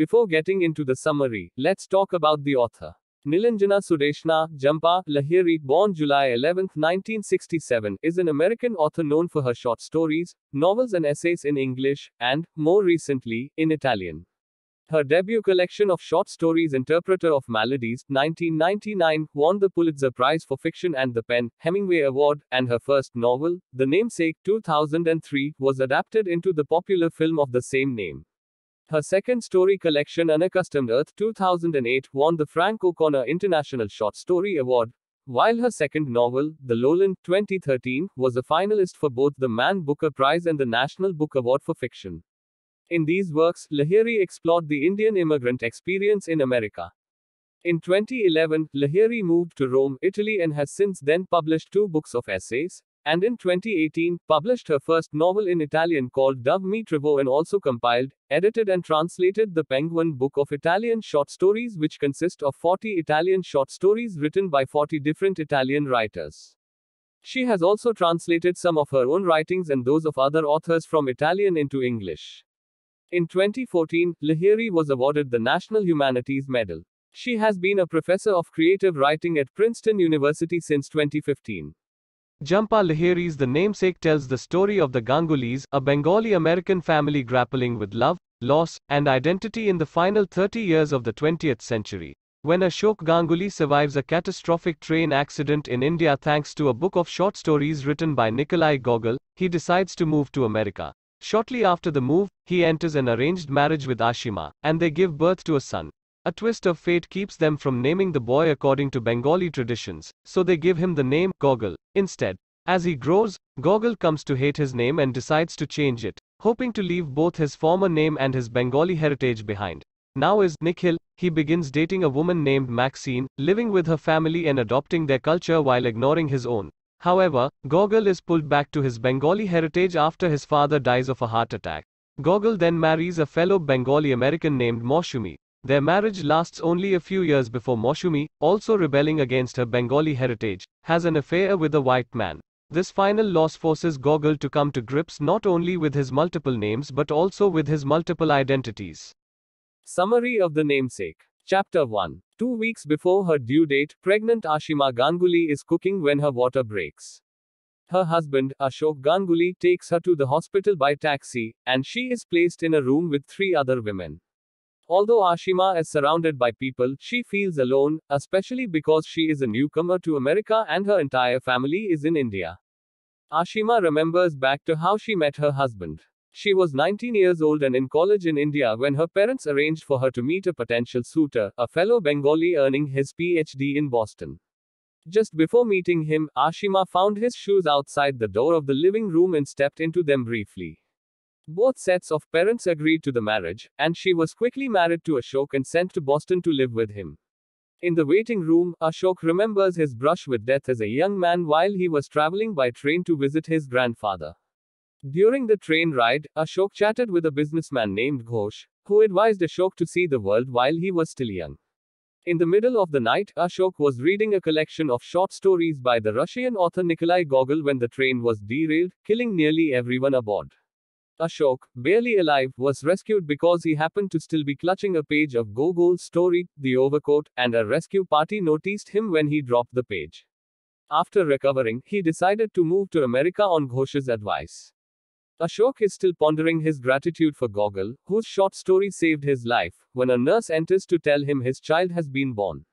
before getting into the summary, let's talk about the author. Nilanjana Sudeshna Jhampa Lahiri, born July 11, 1967, is an American author known for her short stories, novels and essays in English, and, more recently, in Italian. Her debut collection of short stories Interpreter of Maladies, 1999, won the Pulitzer Prize for Fiction and the PEN/Hemingway Award, and her first novel, The Namesake, 2003, was adapted into the popular film of the same name. Her second story collection Unaccustomed Earth, 2008, won the Frank O'Connor International Short Story Award, while her second novel, The Lowland, 2013, was a finalist for both the Man Booker Prize and the National Book Award for Fiction. In these works, Lahiri explored the Indian immigrant experience in America. In 2011, Lahiri moved to Rome, Italy, and has since then published 2 books of essays, and in 2018, published her first novel in Italian called Dove Mi Trovo, and also compiled, edited and translated the Penguin Book of Italian Short Stories, which consist of 40 Italian short stories written by 40 different Italian writers. She has also translated some of her own writings and those of other authors from Italian into English. In 2014, Lahiri was awarded the National Humanities Medal. She has been a professor of creative writing at Princeton University since 2015. Jhampa Lahiri's The Namesake tells the story of the Gangulis, a Bengali-American family grappling with love, loss, and identity in the final 30 years of the 20th century. When Ashok Ganguly survives a catastrophic train accident in India thanks to a book of short stories written by Nikolai Gogol, he decides to move to America. Shortly after the move, he enters an arranged marriage with Ashima, and they give birth to a son. A twist of fate keeps them from naming the boy according to Bengali traditions, so they give him the name Gogol instead. As he grows, Gogol comes to hate his name and decides to change it, hoping to leave both his former name and his Bengali heritage behind. Now as Nikhil, he begins dating a woman named Maxine, living with her family and adopting their culture while ignoring his own. However, Gogol is pulled back to his Bengali heritage after his father dies of a heart attack. Gogol then marries a fellow Bengali American named Moshumi. Their marriage lasts only a few years before Moshumi, also rebelling against her Bengali heritage, has an affair with a white man. This final loss forces Gogol to come to grips not only with his multiple names but also with his multiple identities. Summary of The Namesake. Chapter 1. 2 weeks before her due date, pregnant Ashima Ganguly is cooking when her water breaks. Her husband, Ashok Ganguly, takes her to the hospital by taxi, and she is placed in a room with 3 other women. Although Ashima is surrounded by people, she feels alone, especially because she is a newcomer to America and her entire family is in India. Ashima remembers back to how she met her husband. She was 19 years old and in college in India when her parents arranged for her to meet a potential suitor, a fellow Bengali earning his PhD in Boston. Just before meeting him, Ashima found his shoes outside the door of the living room and stepped into them briefly. Both sets of parents agreed to the marriage, and she was quickly married to Ashok and sent to Boston to live with him. In the waiting room, Ashok remembers his brush with death as a young man while he was traveling by train to visit his grandfather. During the train ride, Ashok chatted with a businessman named Ghosh, who advised Ashok to see the world while he was still young. In the middle of the night, Ashok was reading a collection of short stories by the Russian author Nikolai Gogol when the train was derailed, killing nearly everyone aboard. Ashok, barely alive, was rescued because he happened to still be clutching a page of Gogol's story, The Overcoat, and a rescue party noticed him when he dropped the page. After recovering, he decided to move to America on Ghosh's advice. Ashok is still pondering his gratitude for Gogol, whose short story saved his life, when a nurse enters to tell him his child has been born.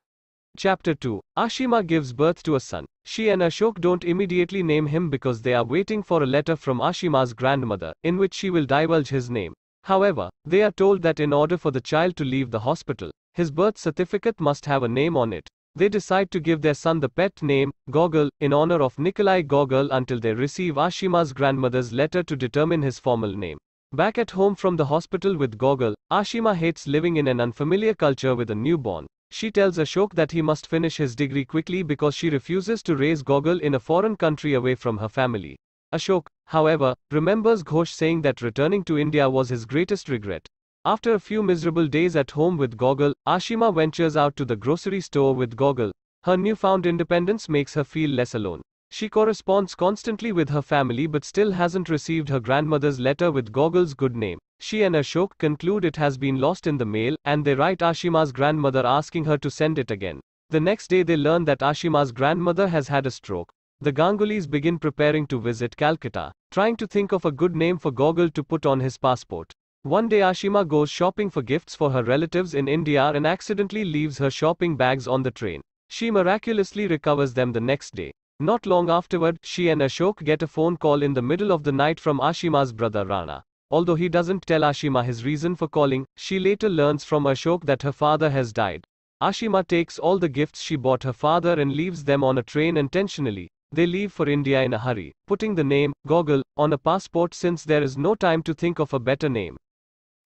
Chapter 2. Ashima gives birth to a son. She and Ashok don't immediately name him because they are waiting for a letter from Ashima's grandmother, in which she will divulge his name. However, they are told that in order for the child to leave the hospital, his birth certificate must have a name on it. They decide to give their son the pet name, Gogol, in honor of Nikolai Gogol until they receive Ashima's grandmother's letter to determine his formal name. Back at home from the hospital with Gogol, Ashima hates living in an unfamiliar culture with a newborn. She tells Ashok that he must finish his degree quickly because she refuses to raise Gogol in a foreign country away from her family. Ashok, however, remembers Ghosh saying that returning to India was his greatest regret. After a few miserable days at home with Gogol, Ashima ventures out to the grocery store with Gogol. Her newfound independence makes her feel less alone. She corresponds constantly with her family but still hasn't received her grandmother's letter with Gogol's good name. She and Ashok conclude it has been lost in the mail, and they write Ashima's grandmother asking her to send it again. The next day they learn that Ashima's grandmother has had a stroke. The Gangulis begin preparing to visit Calcutta, trying to think of a good name for Gogol to put on his passport. One day Ashima goes shopping for gifts for her relatives in India and accidentally leaves her shopping bags on the train. She miraculously recovers them the next day. Not long afterward, she and Ashok get a phone call in the middle of the night from Ashima's brother Rana. Although he doesn't tell Ashima his reason for calling, she later learns from Ashok that her father has died. Ashima takes all the gifts she bought her father and leaves them on a train intentionally. They leave for India in a hurry, putting the name, Gogol, on a passport since there is no time to think of a better name.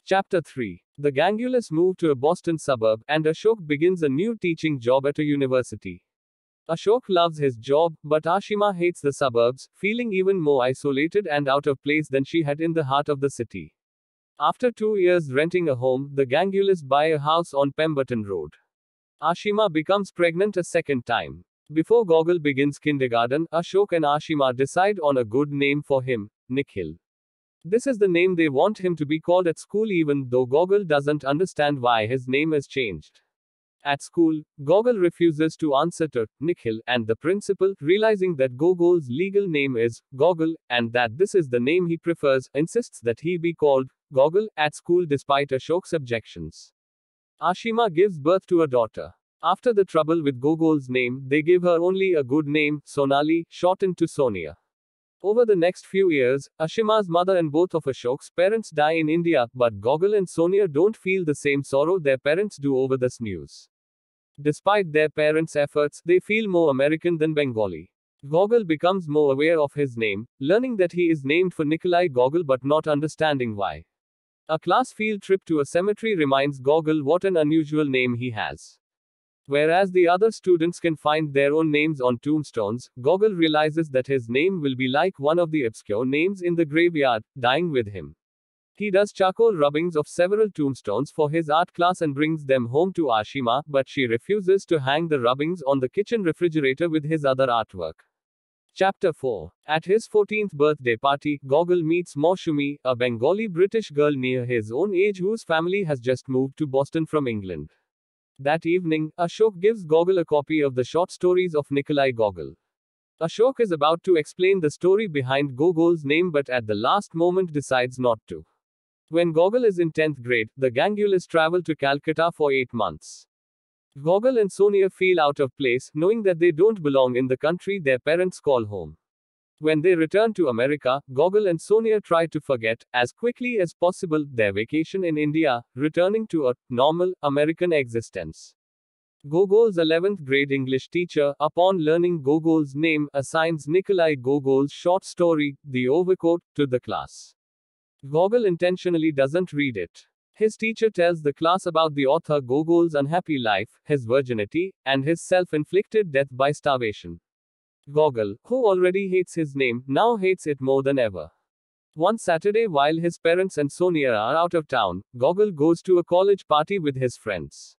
Chapter 3. The Gangulis move to a Boston suburb, and Ashok begins a new teaching job at a university. Ashok loves his job, but Ashima hates the suburbs, feeling even more isolated and out of place than she had in the heart of the city. After 2 years renting a home, the Gangulis buy a house on Pemberton Road. Ashima becomes pregnant a second time. Before Gogol begins kindergarten, Ashok and Ashima decide on a good name for him, Nikhil. This is the name they want him to be called at school, even though Gogol doesn't understand why his name is changed. At school, Gogol refuses to answer to Nikhil, and the principal, realizing that Gogol's legal name is Gogol, and that this is the name he prefers, insists that he be called Gogol at school despite Ashok's objections. Ashima gives birth to a daughter. After the trouble with Gogol's name, they give her only a good name, Sonali, shortened to Sonia. Over the next few years, Ashima's mother and both of Ashok's parents die in India, but Gogol and Sonia don't feel the same sorrow their parents do over this news. Despite their parents' efforts, they feel more American than Bengali. Gogol becomes more aware of his name, learning that he is named for Nikolai Gogol but not understanding why. A class field trip to a cemetery reminds Gogol what an unusual name he has. Whereas the other students can find their own names on tombstones, Gogol realizes that his name will be like one of the obscure names in the graveyard, dying with him. He does charcoal rubbings of several tombstones for his art class and brings them home to Ashima, but she refuses to hang the rubbings on the kitchen refrigerator with his other artwork. Chapter 4. At his 14th birthday party, Gogol meets Maushumi, a Bengali British girl near his own age whose family has just moved to Boston from England. That evening, Ashok gives Gogol a copy of the short stories of Nikolai Gogol. Ashok is about to explain the story behind Gogol's name but at the last moment decides not to. When Gogol is in 10th grade, the Gangulis travel to Calcutta for 8 months. Gogol and Sonia feel out of place, knowing that they don't belong in the country their parents call home. When they return to America, Gogol and Sonia try to forget, as quickly as possible, their vacation in India, returning to a normal American existence. Gogol's 11th grade English teacher, upon learning Gogol's name, assigns Nikolai Gogol's short story, The Overcoat, to the class. Gogol intentionally doesn't read it. His teacher tells the class about the author Gogol's unhappy life, his virginity, and his self-inflicted death by starvation. Gogol, who already hates his name, now hates it more than ever. One Saturday, while his parents and Sonia are out of town, Gogol goes to a college party with his friends.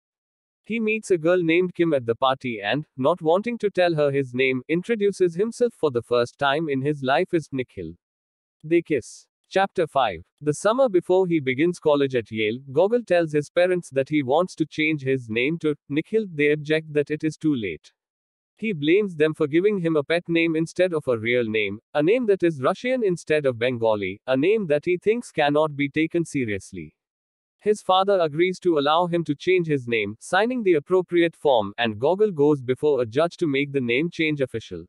He meets a girl named Kim at the party and, not wanting to tell her his name, introduces himself for the first time in his life as Nikhil. They kiss. Chapter 5. The summer before he begins college at Yale, Gogol tells his parents that he wants to change his name to Nikhil. They object that it is too late. He blames them for giving him a pet name instead of a real name, a name that is Russian instead of Bengali, a name that he thinks cannot be taken seriously. His father agrees to allow him to change his name, signing the appropriate form, and Gogol goes before a judge to make the name change official.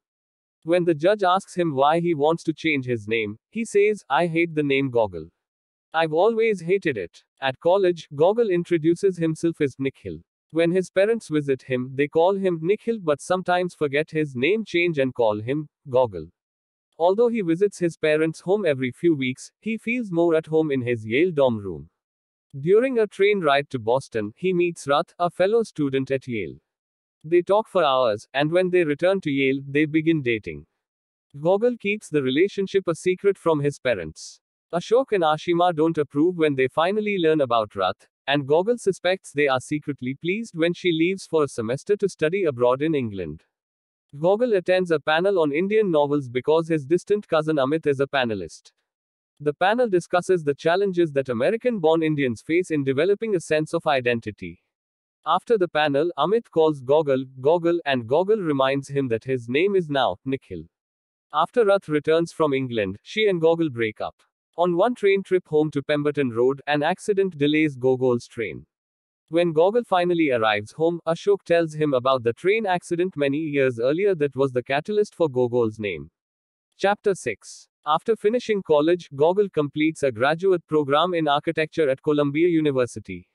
When the judge asks him why he wants to change his name, he says, "I hate the name Gogol. I've always hated it." At college, Gogol introduces himself as Nikhil. When his parents visit him, they call him Nikhil but sometimes forget his name change and call him Gogol. Although he visits his parents' home every few weeks, he feels more at home in his Yale dorm room. During a train ride to Boston, he meets Rath, a fellow student at Yale. They talk for hours, and when they return to Yale, they begin dating. Gogol keeps the relationship a secret from his parents. Ashok and Ashima don't approve when they finally learn about Rath, and Gogol suspects they are secretly pleased when she leaves for a semester to study abroad in England. Gogol attends a panel on Indian novels because his distant cousin Amit is a panelist. The panel discusses the challenges that American-born Indians face in developing a sense of identity. After the panel, Amit calls Gogol, and Gogol reminds him that his name is now Nikhil. After Rath returns from England, she and Gogol break up. On one train trip home to Pemberton Road, an accident delays Gogol's train. When Gogol finally arrives home, Ashok tells him about the train accident many years earlier that was the catalyst for Gogol's name. Chapter 6. After finishing college, Gogol completes a graduate program in architecture at Columbia University.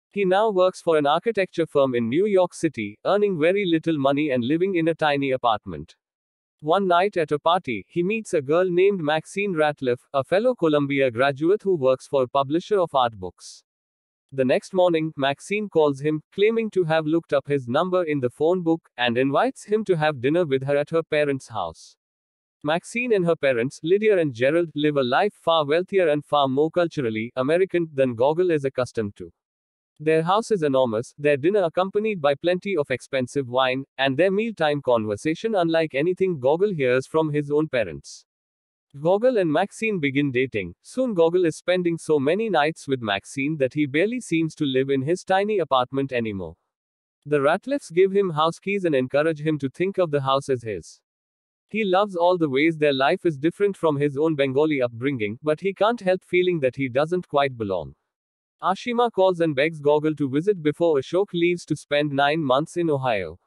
He now works for an architecture firm in New York City, earning very little money and living in a tiny apartment. One night at a party, he meets a girl named Maxine Ratliff, a fellow Columbia graduate who works for a publisher of art books. The next morning, Maxine calls him, claiming to have looked up his number in the phone book, and invites him to have dinner with her at her parents' house. Maxine and her parents, Lydia and Gerald, live a life far wealthier and far more culturally American than Gogol is accustomed to. Their house is enormous, their dinner accompanied by plenty of expensive wine, and their mealtime conversation unlike anything Gogol hears from his own parents. Gogol and Maxine begin dating. Soon Gogol is spending so many nights with Maxine that he barely seems to live in his tiny apartment anymore. The Ratliffs give him house keys and encourage him to think of the house as his. He loves all the ways their life is different from his own Bengali upbringing, but he can't help feeling that he doesn't quite belong. Ashima calls and begs Gogol to visit before Ashok leaves to spend 9 months in Ohio.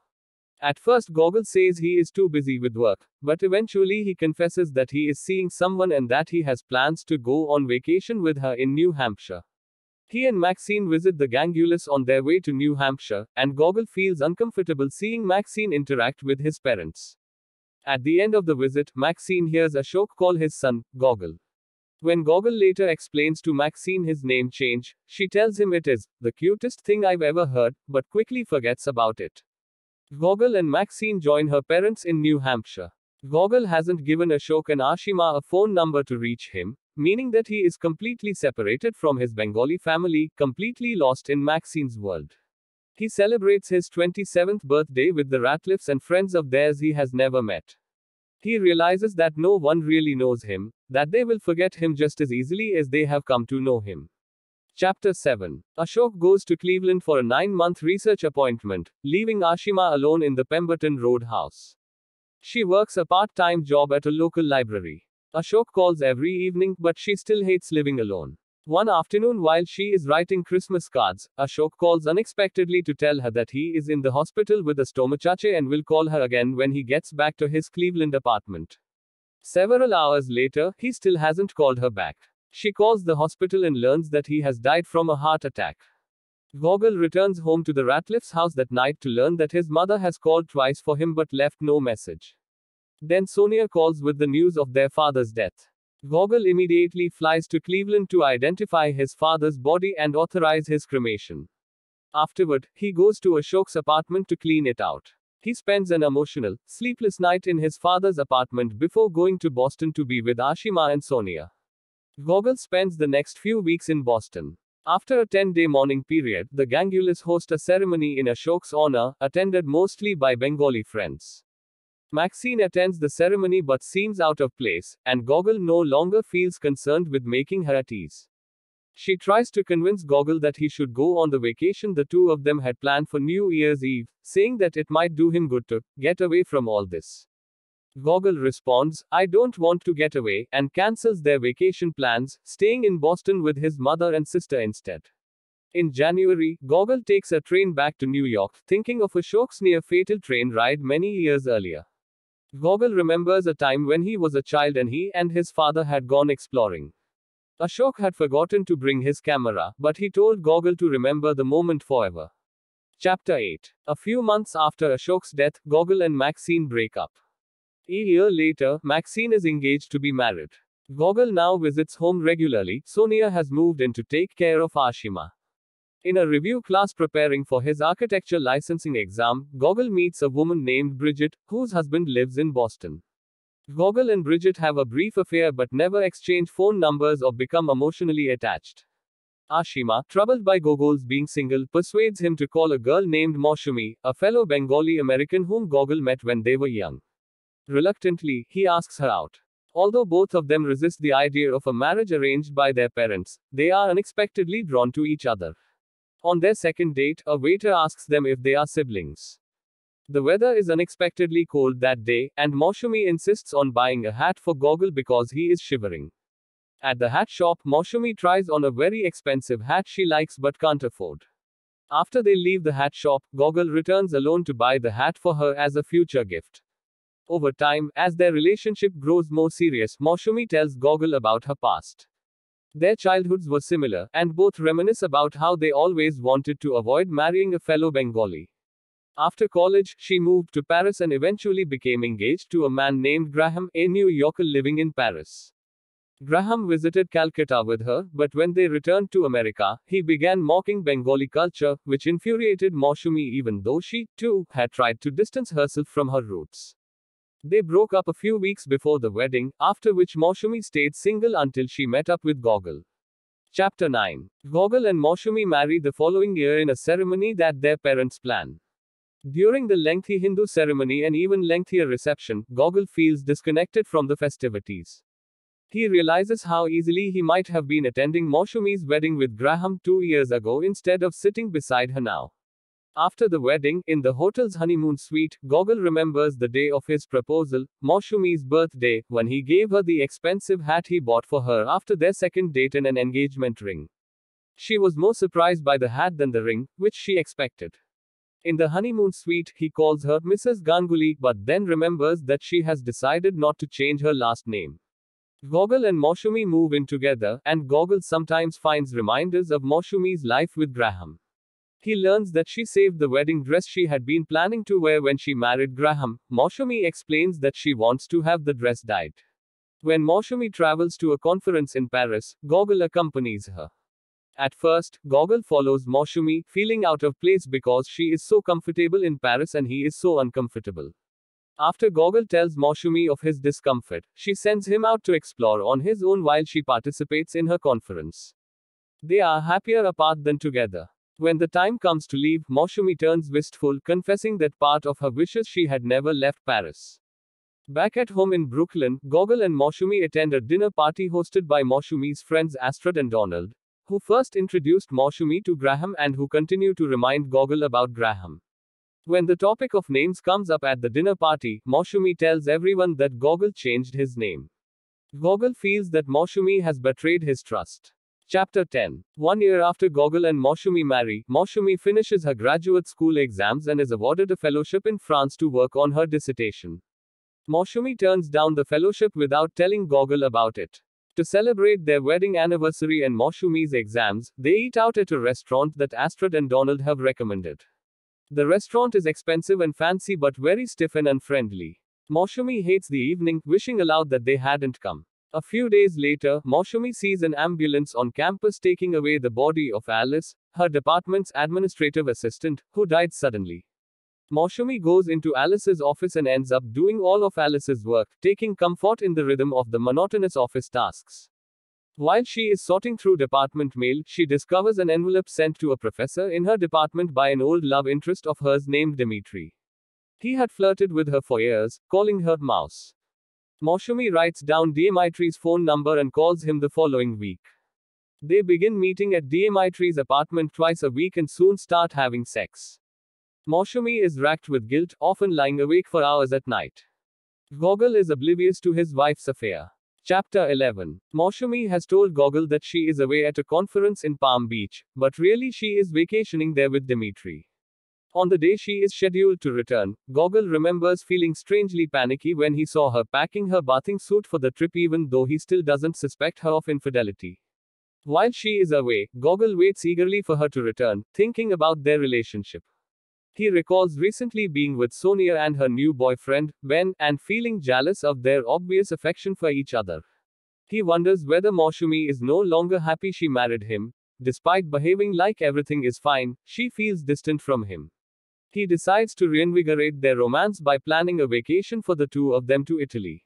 At first Gogol says he is too busy with work, but eventually he confesses that he is seeing someone and that he has plans to go on vacation with her in New Hampshire. He and Maxine visit the Gangulis on their way to New Hampshire, and Gogol feels uncomfortable seeing Maxine interact with his parents. At the end of the visit, Maxine hears Ashok call his son, Gogol. When Gogol later explains to Maxine his name change, she tells him it is the cutest thing I've ever heard, but quickly forgets about it. Gogol and Maxine join her parents in New Hampshire. Gogol hasn't given Ashok and Ashima a phone number to reach him, meaning that he is completely separated from his Bengali family, completely lost in Maxine's world. He celebrates his 27th birthday with the Ratliffs and friends of theirs he has never met. He realizes that no one really knows him, that they will forget him just as easily as they have come to know him. Chapter 7. Ashok goes to Cleveland for a 9-month research appointment, leaving Ashima alone in the Pemberton Road house. She works a part-time job at a local library. Ashok calls every evening, but she still hates living alone. One afternoon while she is writing Christmas cards, Ashok calls unexpectedly to tell her that he is in the hospital with a stomachache and will call her again when he gets back to his Cleveland apartment. Several hours later, he still hasn't called her back. She calls the hospital and learns that he has died from a heart attack. Gogol returns home to the Ratliffs' house that night to learn that his mother has called twice for him but left no message. Then Sonia calls with the news of their father's death. Gogol immediately flies to Cleveland to identify his father's body and authorize his cremation. Afterward, he goes to Ashok's apartment to clean it out. He spends an emotional, sleepless night in his father's apartment before going to Boston to be with Ashima and Sonia. Gogol spends the next few weeks in Boston. After a 10-day mourning period, the Gangulis host a ceremony in Ashok's honor, attended mostly by Bengali friends. Maxine attends the ceremony but seems out of place, and Gogol no longer feels concerned with making her at ease. She tries to convince Gogol that he should go on the vacation the two of them had planned for New Year's Eve, saying that it might do him good to get away from all this. Gogol responds, "I don't want to get away," and cancels their vacation plans, staying in Boston with his mother and sister instead. In January, Gogol takes a train back to New York, thinking of Ashok's near-fatal train ride many years earlier. Gogol remembers a time when he was a child and he and his father had gone exploring. Ashok had forgotten to bring his camera, but he told Gogol to remember the moment forever. Chapter 8. A few months after Ashok's death, Gogol and Maxine break up. A year later, Maxine is engaged to be married. Gogol now visits home regularly. Sonia has moved in to take care of Ashima. In a review class preparing for his architecture licensing exam, Gogol meets a woman named Bridget, whose husband lives in Boston. Gogol and Bridget have a brief affair but never exchange phone numbers or become emotionally attached. Ashima, troubled by Gogol's being single, persuades him to call a girl named Moshumi, a fellow Bengali American whom Gogol met when they were young. Reluctantly, he asks her out. Although both of them resist the idea of a marriage arranged by their parents, they are unexpectedly drawn to each other. On their second date, a waiter asks them if they are siblings. The weather is unexpectedly cold that day, and Moushumi insists on buying a hat for Gogol because he is shivering. At the hat shop, Moushumi tries on a very expensive hat she likes but can't afford. After they leave the hat shop, Gogol returns alone to buy the hat for her as a future gift. Over time, as their relationship grows more serious, Moushumi tells Gogol about her past. Their childhoods were similar, and both reminisce about how they always wanted to avoid marrying a fellow Bengali. After college, she moved to Paris and eventually became engaged to a man named Graham, a New Yorker living in Paris. Graham visited Calcutta with her, but when they returned to America, he began mocking Bengali culture, which infuriated Moushumi even though she, too, had tried to distance herself from her roots. They broke up a few weeks before the wedding, after which Moushumi stayed single until she met up with Gogol. Chapter 9. Gogol and Moushumi marry the following year in a ceremony that their parents plan. During the lengthy Hindu ceremony and even lengthier reception, Gogol feels disconnected from the festivities. He realizes how easily he might have been attending Moushumi's wedding with Graham 2 years ago instead of sitting beside her now. After the wedding, in the hotel's honeymoon suite, Gogol remembers the day of his proposal, Moushumi's birthday, when he gave her the expensive hat he bought for her after their second date and an engagement ring. She was more surprised by the hat than the ring, which she expected. In the honeymoon suite, he calls her Mrs. Ganguly, but then remembers that she has decided not to change her last name. Gogol and Moushumi move in together, and Gogol sometimes finds reminders of Moushumi's life with Graham. He learns that she saved the wedding dress she had been planning to wear when she married Graham. Moushumi explains that she wants to have the dress dyed. When Moushumi travels to a conference in Paris, Gogol accompanies her. At first, Gogol follows Moushumi, feeling out of place because she is so comfortable in Paris and he is so uncomfortable. After Gogol tells Moushumi of his discomfort, she sends him out to explore on his own while she participates in her conference. They are happier apart than together. When the time comes to leave, Moushumi turns wistful, confessing that part of her wishes she had never left Paris. Back at home in Brooklyn, Gogol and Moushumi attend a dinner party hosted by Moushumi's friends Astrid and Donald, who first introduced Moushumi to Graham and who continue to remind Gogol about Graham. When the topic of names comes up at the dinner party, Moushumi tells everyone that Gogol changed his name. Gogol feels that Moushumi has betrayed his trust. Chapter 10. 1 year after Gogol and Moushumi marry, Moushumi finishes her graduate school exams and is awarded a fellowship in France to work on her dissertation. Moushumi turns down the fellowship without telling Gogol about it. To celebrate their wedding anniversary and Moushumi's exams, they eat out at a restaurant that Astrid and Donald have recommended. The restaurant is expensive and fancy but very stiff and unfriendly. Moushumi hates the evening, wishing aloud that they hadn't come. A few days later, Moushumi sees an ambulance on campus taking away the body of Alice, her department's administrative assistant, who died suddenly. Moushumi goes into Alice's office and ends up doing all of Alice's work, taking comfort in the rhythm of the monotonous office tasks. While she is sorting through department mail, she discovers an envelope sent to a professor in her department by an old love interest of hers named Dimitri. He had flirted with her for years, calling her Mouse. Moushumi writes down Dimitri's phone number and calls him the following week. They begin meeting at Dimitri's apartment twice a week and soon start having sex. Moushumi is racked with guilt, often lying awake for hours at night. Gogol is oblivious to his wife's affair. Chapter 11. Moushumi has told Gogol that she is away at a conference in Palm Beach, but really she is vacationing there with Dimitri. On the day she is scheduled to return, Gogol remembers feeling strangely panicky when he saw her packing her bathing suit for the trip even though he still doesn't suspect her of infidelity. While she is away, Gogol waits eagerly for her to return, thinking about their relationship. He recalls recently being with Sonia and her new boyfriend, Ben, and feeling jealous of their obvious affection for each other. He wonders whether Moushumi is no longer happy she married him. Despite behaving like everything is fine, she feels distant from him. He decides to reinvigorate their romance by planning a vacation for the two of them to Italy.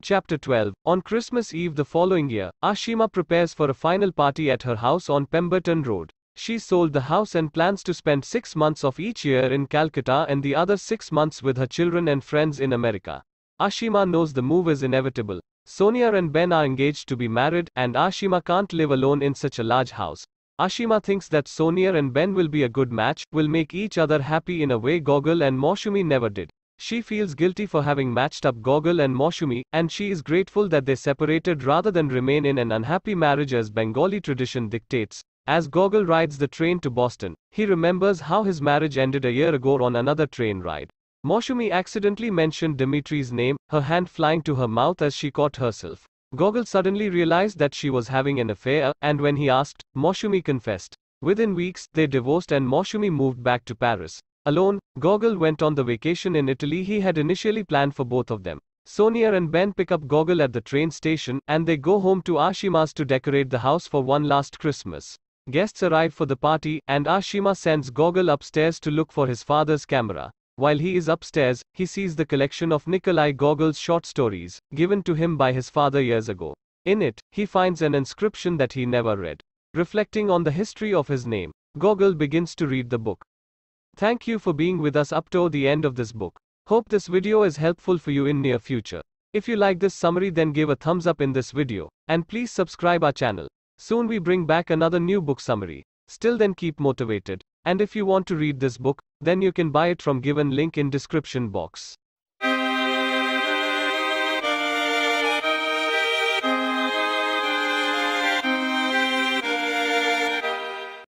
Chapter 12. On Christmas Eve the following year, Ashima prepares for a final party at her house on Pemberton Road. She sold the house and plans to spend 6 months of each year in Calcutta and the other 6 months with her children and friends in America. Ashima knows the move is inevitable, Sonia and Ben are engaged to be married, and Ashima can't live alone in such a large house. Ashima thinks that Sonia and Ben will be a good match, will make each other happy in a way Gogol and Moushumi never did. She feels guilty for having matched up Gogol and Moushumi, and she is grateful that they separated rather than remain in an unhappy marriage as Bengali tradition dictates. As Gogol rides the train to Boston, he remembers how his marriage ended a year ago on another train ride. Moushumi accidentally mentioned Dimitri's name, her hand flying to her mouth as she caught herself. Gogol suddenly realized that she was having an affair, and when he asked, Moushumi confessed. Within weeks, they divorced and Moushumi moved back to Paris. Alone, Gogol went on the vacation in Italy he had initially planned for both of them. Sonia and Ben pick up Gogol at the train station, and they go home to Ashima's to decorate the house for one last Christmas. Guests arrive for the party, and Ashima sends Gogol upstairs to look for his father's camera. While he is upstairs, he sees the collection of Nikolai Gogol's short stories, given to him by his father years ago. In it, he finds an inscription that he never read. Reflecting on the history of his name, Gogol begins to read the book. Thank you for being with us up to the end of this book. Hope this video is helpful for you in near future. If you like this summary, then give a thumbs up in this video, and please subscribe our channel. Soon we bring back another new book summary. Still then keep motivated. And if you want to read this book, then you can buy it from given link in description box.